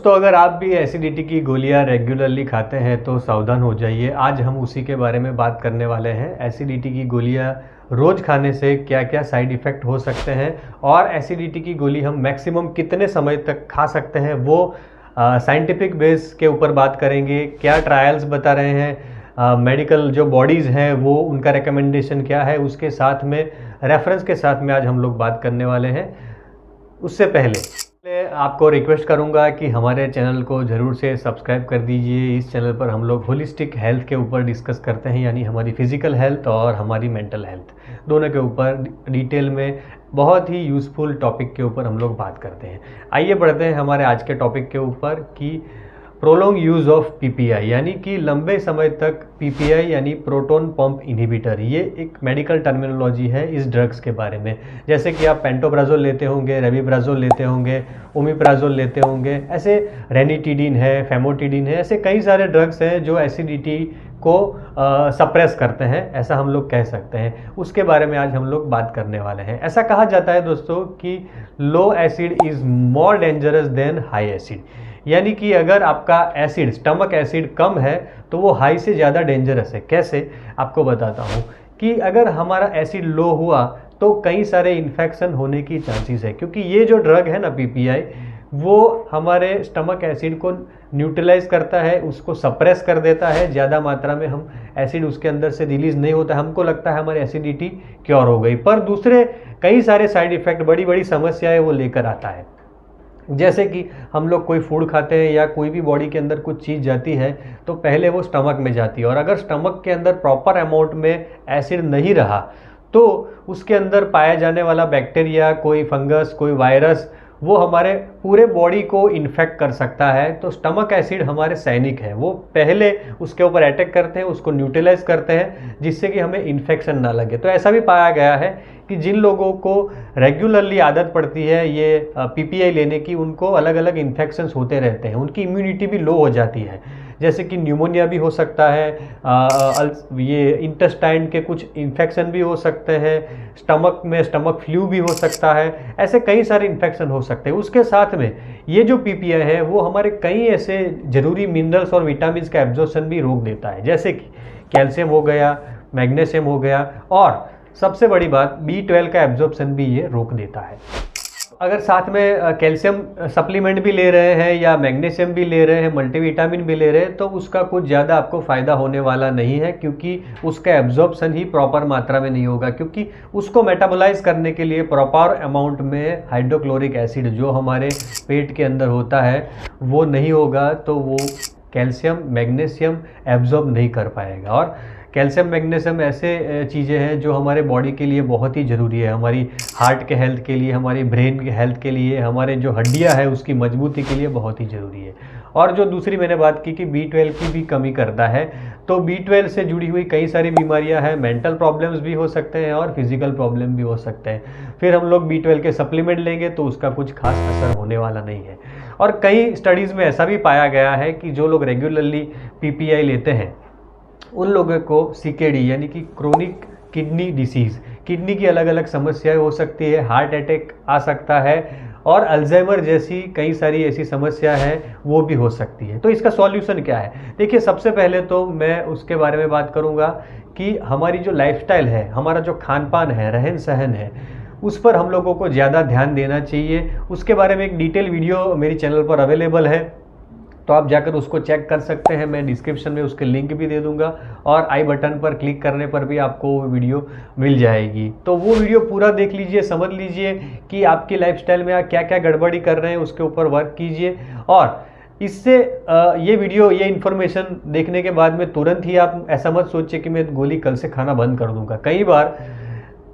दोस्तों, अगर आप भी एसिडिटी की गोलियां रेगुलरली खाते हैं तो सावधान हो जाइए। आज हम उसी के बारे में बात करने वाले हैं। एसिडिटी की गोलियां रोज़ खाने से क्या क्या साइड इफ़ेक्ट हो सकते हैं और एसिडिटी की गोली हम मैक्सिमम कितने समय तक खा सकते हैं, वो साइंटिफिक बेस के ऊपर बात करेंगे। क्या ट्रायल्स बता रहे हैं, मेडिकल जो बॉडीज़ हैं वो उनका रिकमेंडेशन क्या है, उसके साथ में रेफरेंस के साथ में आज हम लोग बात करने वाले हैं। उससे पहले आपको रिक्वेस्ट करूंगा कि हमारे चैनल को ज़रूर से सब्सक्राइब कर दीजिए। इस चैनल पर हम लोग होलिस्टिक हेल्थ के ऊपर डिस्कस करते हैं, यानी हमारी फिज़िकल हेल्थ और हमारी मेंटल हेल्थ दोनों के ऊपर डिटेल में बहुत ही यूज़फुल टॉपिक के ऊपर हम लोग बात करते हैं। आइए बढ़ते हैं हमारे आज के टॉपिक के ऊपर कि प्रोलॉन्ग यूज़ ऑफ पीपीआई, यानी कि लंबे समय तक पीपीआई यानी प्रोटॉन पंप इनहिबिटर, ये एक मेडिकल टर्मिनोलॉजी है इस ड्रग्स के बारे में। जैसे कि आप पेंटोप्राजोल लेते होंगे, रेविप्राजोल लेते होंगे, ओमिप्राजोल लेते होंगे, ऐसे रेनिटिडीन है, फेमोटिडीन है, ऐसे कई सारे ड्रग्स हैं जो एसिडिटी को सप्रेस करते हैं, ऐसा हम लोग कह सकते हैं। उसके बारे में आज हम लोग बात करने वाले हैं। ऐसा कहा जाता है दोस्तों कि low acid is more dangerous than high acid, यानी कि अगर आपका एसिड, स्टमक एसिड कम है तो वो हाई से ज़्यादा डेंजरस है। कैसे, आपको बताता हूँ कि अगर हमारा एसिड लो हुआ तो कई सारे इन्फेक्शन होने की चांसेस है, क्योंकि ये जो ड्रग है ना पीपीआई, वो हमारे स्टमक एसिड को न्यूट्रलाइज करता है, उसको सप्रेस कर देता है। ज़्यादा मात्रा में हम एसिड उसके अंदर से रिलीज़ नहीं होता, हमको लगता है हमारी एसिडिटी क्योर हो गई, पर दूसरे कई सारे साइड इफ़ेक्ट, बड़ी बड़ी समस्याएँ वो लेकर आता है। जैसे कि हम लोग कोई फूड खाते हैं या कोई भी बॉडी के अंदर कुछ चीज़ जाती है तो पहले वो स्टमक में जाती है, और अगर स्टमक के अंदर प्रॉपर अमाउंट में एसिड नहीं रहा तो उसके अंदर पाया जाने वाला बैक्टीरिया, कोई फंगस, कोई वायरस, वो हमारे पूरे बॉडी को इन्फेक्ट कर सकता है। तो स्टमक एसिड हमारे सैनिक है, वो पहले उसके ऊपर अटैक करते हैं, उसको न्यूट्रलाइज करते हैं, जिससे कि हमें इन्फेक्शन ना लगे। तो ऐसा भी पाया गया है कि जिन लोगों को रेगुलरली आदत पड़ती है ये पीपीआई लेने की, उनको अलग अलग इन्फेक्शंस होते रहते हैं, उनकी इम्यूनिटी भी लो हो जाती है। जैसे कि न्यूमोनिया भी हो सकता है, ये इंटेस्टाइन के कुछ इन्फेक्शन भी हो सकते हैं, स्टमक में स्टमक फ्लू भी हो सकता है, ऐसे कई सारे इन्फेक्शन हो सकते हैं। उसके साथ में ये जो पीपीआई है वो हमारे कई ऐसे ज़रूरी मिनरल्स और विटामिन का एब्जॉर्प्शन भी रोक देता है, जैसे कि कैल्शियम हो गया, मैग्नीशियम हो गया, और सबसे बड़ी बात B12 का एब्जॉर्प्शन भी ये रोक देता है। अगर साथ में कैल्शियम सप्लीमेंट भी ले रहे हैं या मैग्नीशियम भी ले रहे हैं, मल्टीविटामिन भी ले रहे हैं, तो उसका कुछ ज़्यादा आपको फ़ायदा होने वाला नहीं है, क्योंकि उसका एब्जॉर्प्शन ही प्रॉपर मात्रा में नहीं होगा, क्योंकि उसको मेटाबोलाइज करने के लिए प्रॉपर अमाउंट में हाइड्रोक्लोरिक एसिड जो हमारे पेट के अंदर होता है वो नहीं होगा, तो वो कैल्शियम मैग्नीशियम एब्जॉर्ब नहीं कर पाएगा। और कैल्शियम मैग्नीशियम ऐसे चीज़ें हैं जो हमारे बॉडी के लिए बहुत ही ज़रूरी है, हमारी हार्ट के हेल्थ के लिए, हमारी ब्रेन के हेल्थ के लिए, हमारे जो हड्डियां है उसकी मजबूती के लिए बहुत ही ज़रूरी है। और जो दूसरी मैंने बात की कि B12 की भी कमी करता है, तो B12 से जुड़ी हुई कई सारी बीमारियां हैं, मेंटल प्रॉब्लम्स भी हो सकते हैं और फिजिकल प्रॉब्लम भी हो सकते हैं। फिर हम लोग B12 के सप्लीमेंट लेंगे तो उसका कुछ खास असर होने वाला नहीं है। और कई स्टडीज़ में ऐसा भी पाया गया है कि जो लोग रेगुलरली पीपीआई लेते हैं उन लोगों को CKD यानी कि क्रोनिक किडनी डिसीज़, किडनी की अलग अलग समस्याएं हो सकती है, हार्ट अटैक आ सकता है, और अल्जाइमर जैसी कई सारी ऐसी समस्या है वो भी हो सकती है। तो इसका सॉल्यूशन क्या है? देखिए, सबसे पहले तो मैं उसके बारे में बात करूंगा कि हमारी जो लाइफस्टाइल है, हमारा जो खान पान है, रहन सहन है, उस पर हम लोगों को ज़्यादा ध्यान देना चाहिए। उसके बारे में एक डिटेल वीडियो मेरी चैनल पर अवेलेबल है, तो आप जाकर उसको चेक कर सकते हैं। मैं डिस्क्रिप्शन में उसके लिंक भी दे दूंगा, और आई बटन पर क्लिक करने पर भी आपको वो वीडियो मिल जाएगी। तो वो वीडियो पूरा देख लीजिए, समझ लीजिए कि आपकी लाइफस्टाइल में आप क्या क्या गड़बड़ी कर रहे हैं, उसके ऊपर वर्क कीजिए। और इससे ये वीडियो, ये इन्फॉर्मेशन देखने के बाद में तुरंत ही आप ऐसा मत सोचिए कि मैं गोली कल से खाना बंद कर दूंगा। कई बार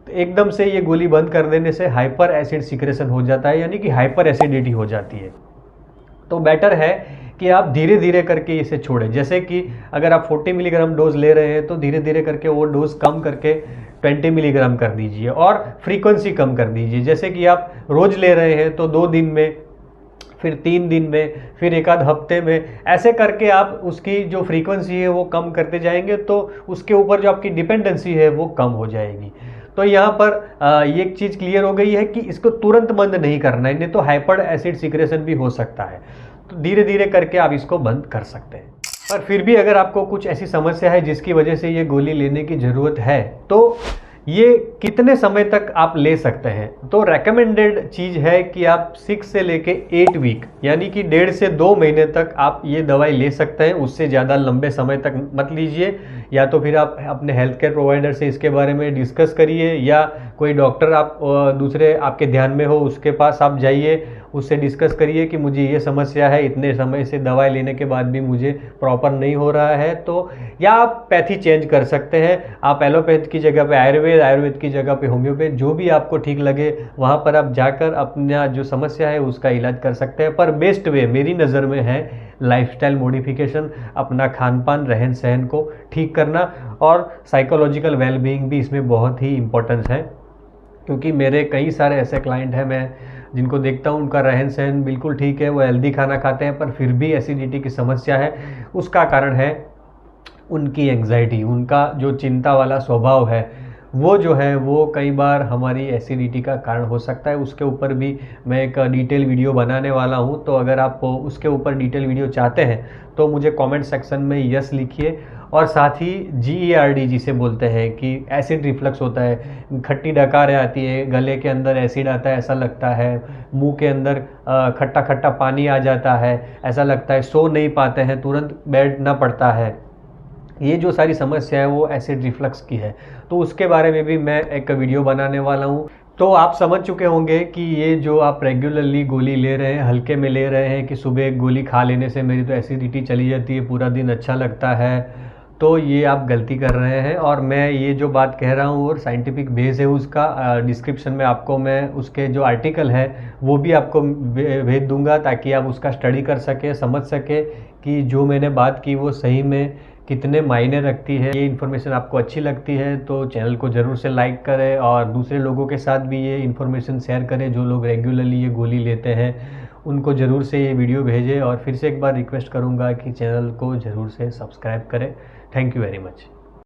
एकदम से ये गोली बंद कर देने से हाइपर एसिड सिक्रेशन हो जाता है, यानी कि हाइपर एसिडिटी हो जाती है। तो बेटर है कि आप धीरे धीरे करके इसे छोड़ें। जैसे कि अगर आप 40 मिलीग्राम डोज ले रहे हैं तो धीरे धीरे करके वो डोज कम करके 20 मिलीग्राम कर दीजिए, और फ्रीक्वेंसी कम कर दीजिए। जैसे कि आप रोज़ ले रहे हैं तो 2 दिन में, फिर 3 दिन में, फिर एक आध हफ्ते में, ऐसे करके आप उसकी जो फ्रीक्वेंसी है वो कम करते जाएंगे, तो उसके ऊपर जो आपकी डिपेंडेंसी है वो कम हो जाएगी। तो यहाँ पर ये एक चीज़ क्लियर हो गई है कि इसको तुरंत बंद नहीं करना है, नहीं तो हाइपर एसिड सिक्रेशन भी हो सकता है। तो धीरे धीरे करके आप इसको बंद कर सकते हैं। पर फिर भी अगर आपको कुछ ऐसी समस्या है जिसकी वजह से ये गोली लेने की ज़रूरत है, तो ये कितने समय तक आप ले सकते हैं? तो रेकमेंडेड चीज़ है कि आप 6 से लेके 8 वीक यानी कि 1.5 से 2 महीने तक आप ये दवाई ले सकते हैं। उससे ज़्यादा लंबे समय तक मत लीजिए। या तो फिर आप अपने हेल्थ केयर प्रोवाइडर से इसके बारे में डिस्कस करिए, या कोई डॉक्टर आप दूसरे आपके ध्यान में हो उसके पास आप जाइए, उससे डिस्कस करिए कि मुझे ये समस्या है, इतने समय से दवाई लेने के बाद भी मुझे प्रॉपर नहीं हो रहा है। तो या आप पैथी चेंज कर सकते हैं, आप एलोपैथ की जगह पे आयुर्वेद, आयुर्वेद की जगह पे होम्योपैथ, जो भी आपको ठीक लगे वहाँ पर आप जाकर अपना जो समस्या है उसका इलाज कर सकते हैं। पर बेस्ट वे मेरी नज़र में है लाइफस्टाइल मॉडिफिकेशन, अपना खान पान रहन सहन को ठीक करना, और साइकोलॉजिकल वेलबीइंग भी इसमें बहुत ही इम्पोर्टेंस है। क्योंकि मेरे कई सारे ऐसे क्लाइंट हैं मैं जिनको देखता हूँ, उनका रहन सहन बिल्कुल ठीक है, वो हेल्दी खाना खाते हैं, पर फिर भी एसिडिटी की समस्या है। उसका कारण है उनकी एंग्जाइटी, उनका जो चिंता वाला स्वभाव है वो जो है वो कई बार हमारी एसिडिटी का कारण हो सकता है। उसके ऊपर भी मैं एक डिटेल वीडियो बनाने वाला हूँ, तो अगर आप उसके ऊपर डिटेल वीडियो चाहते हैं तो मुझे कमेंट सेक्शन में यस लिखिए। और साथ ही GERD जिसे बोलते हैं कि एसिड रिफ्लक्स होता है, खट्टी डकारें आती है, गले के अंदर एसिड आता है ऐसा लगता है, मुंह के अंदर खट्टा खट्टा पानी आ जाता है, ऐसा लगता है, सो नहीं पाते हैं, तुरंत बैठना पड़ता है, ये जो सारी समस्या है वो एसिड रिफ्लक्स की है। तो उसके बारे में भी मैं एक वीडियो बनाने वाला हूँ। तो आप समझ चुके होंगे कि ये जो आप रेगुलरली गोली ले रहे हैं, हल्के में ले रहे हैं कि सुबह एक गोली खा लेने से मेरी तो एसिडिटी चली जाती है, पूरा दिन अच्छा लगता है, तो ये आप गलती कर रहे हैं। और मैं ये जो बात कह रहा हूँ और साइंटिफिक बेस है उसका, डिस्क्रिप्शन में आपको मैं उसके जो आर्टिकल है वो भी आपको भेज दूंगा, ताकि आप उसका स्टडी कर सकें, समझ सकें कि जो मैंने बात की वो सही में कितने मायने रखती है। ये इन्फॉर्मेशन आपको अच्छी लगती है तो चैनल को ज़रूर से लाइक करें, और दूसरे लोगों के साथ भी ये इन्फॉर्मेशन शेयर करें जो लोग रेगुलरली ये गोली लेते हैं, उनको ज़रूर से ये वीडियो भेजें। और फिर से एक बार रिक्वेस्ट करूँगा कि चैनल को ज़रूर से सब्सक्राइब करें। Thank you very much.